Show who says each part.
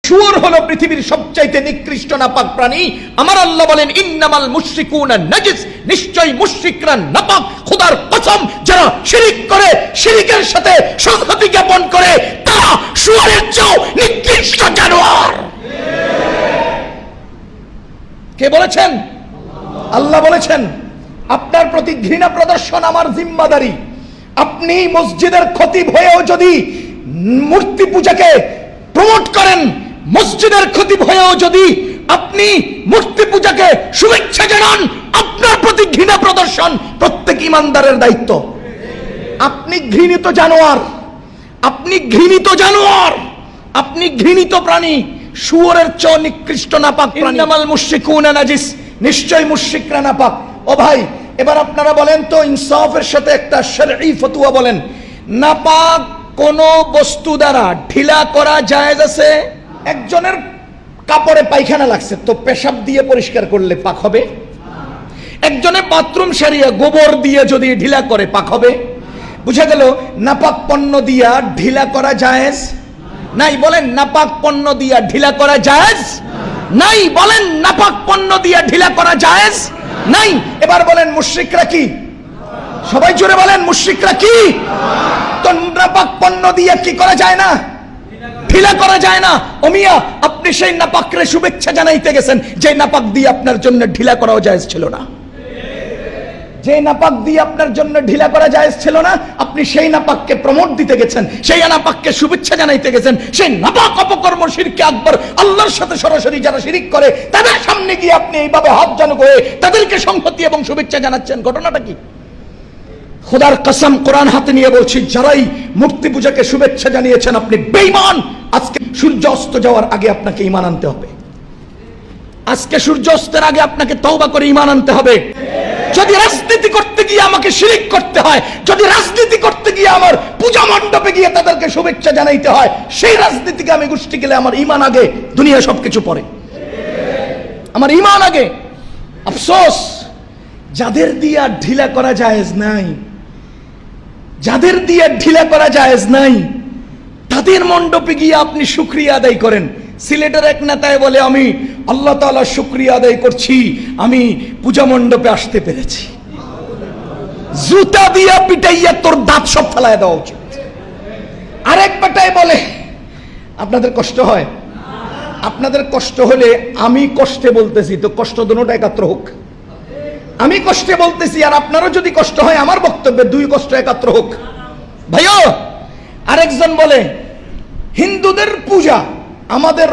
Speaker 1: শুয়োর হলো পৃথিবীর সবচাইতে নিকৃষ্ট নাপাক প্রাণী। আমার আল্লাহ বলেন ইন্নামাল মুশরিকুনা নাজিস, নিশ্চয় মুশরিকরা নাপাক। খোদার কসম, যারা শিরিক করে, শিরিকের সাথে সংহতি জ্ঞাপন করে, তারা শুয়োরের চেয়েও নিকৃষ্ট জানোয়ার। কে বলেছেন? আল্লাহ বলেছেন আপনার প্রতি ঘৃণা প্রদর্শন আমার জিম্মাদারি। আপনি মসজিদের খতিব হয়েও যদি মূর্তি পূজাকে প্রমোট করেন, মসজিদের খতিব হয়েও যদি আপনি মূর্তি পূজাকে শুভেচ্ছা জানান, আপনার প্রতি ঘৃণা প্রদর্শন প্রত্যেক ইমানদারের দায়িত্ব। আপনি ঘৃণিত জানোয়ার, আপনি ঘৃণিত জানোয়ার, আপনি ঘৃণিত প্রাণী, শুয়োরের চেয়ে নিকৃষ্ট নাপাক প্রাণী। ইন্নামাল মুশরিকুনা নাজিস, নিশ্চয় মুশরিকরা নাপাক। ও ভাই, এবার আপনারা বলেন তো, ইনসাফের সাথে একটা শরঈ ফতোয়া বলেন, নাপাক কোন বস্তু দ্বারা ঢিলা করা জায়েজ আছে? একজনের কাপড়ে পায়খানা লাগছে, তো পেশাব দিয়ে পরিষ্কার করলে পাক হবে? একজনের বাথরুম সারিয়া গোবর দিয়ে যদি ঢিলা করে পাক হবে? বুঝা গেল নাপাক পণ্য দিয়া ঢিলা করা জায়েজ নাই। বলেন নাপাক পণ্য দিয়া ঢিলা করা জায়েজ নাই। বলেন নাপাক পণ্য দিয়া ঢিলা করা জায়েজ নাই। এবার বলেন মুশরিকরা কি? সবাই জোরে বলেন মুশরিকরা কি? তো নাপাক পণ্য দিয়ে কি করা যায় না? ঢিলা করা যায় না। ও মিয়া, আপনি সেই নাপাকরে শুভেচ্ছা জানাইতে গেছেন যে নাপাক দিয়ে আপনার জন্য ঢিলা করাও জায়েজ ছিল না। যে নাপাক দিয়ে আপনার জন্য ঢিলা করা জায়েজ ছিল না, আপনি সেই নাপাককে প্রমোট দিতে গেছেন, সেই নাপাককে শুভেচ্ছা জানাইতে গেছেন। সেই নাপাক অপকর্ম শিরকে আকবার, আল্লাহর সাথে সরাসরি যারা শিরিক করে তাদের সামনে গিয়ে আপনি এইভাবে হাত জানুক হয়ে তাদেরকে সংহতি এবং শুভেচ্ছা জানাচ্ছেন। ঘটনাটা কি? খোদার কসম, কোরআন হাতে নিয়ে বলছি, যারাই মূর্তি পূজাকে শুভেচ্ছা জানিয়েছেন আপনি বেঈমান। আজকে সূর্য অস্ত যাওয়ার আগে আপনাকে ঈমান আনতে হবে। আজকে সূর্য অস্তের আগে আপনাকে তওবা করে ঈমান আনতে হবে। যদি রাজনীতি করতে গিয়ে আমাকে শিরিক করতে হয়, যদি রাজনীতি করতে গিয়ে আমার পূজা মণ্ডপে গিয়ে তাদেরকে শুভেচ্ছা জানাইতে হয়, সেই রাজনীতিকে আমি গোষ্ঠী গেলে আমার ঈমান আগে, দুনিয়া সবকিছু পরে। আমার ঈমান আগে। আফসোস, যাদের দিয়া ঢিলা করা জায়েজ নাই, যাদের দিয়ে ঢিলা করা জায়েজ নাই, তাদের মণ্ডপে গিয়ে আপনি শুকরিয়া আদায় করেন। সিলেটের এক নেতায় বলে, আমি আল্লাহ তাআলার শুকরিয়া আদায় করছি, আমি পূজা মণ্ডপে আসতে পেরেছি। জুতা দিয়া পিটাইয়া তোর দাঁত সব ফেলায় দেওয়া উচিত। আরেক বেটায় বলে, আপনাদের কষ্ট হয়? আপনাদের কষ্ট হলে আমি কষ্টে বলতেছি, তো কষ্ট দুটোটা একাত্র হোক। আমি কষ্টে বলতেছি আর আপনারও যদি কষ্ট হয় আমার বক্তব্যে, দুই কষ্ট একাত্র হোক। ভাইও, আরেকজন বলে হিন্দুদের পূজা, আমাদের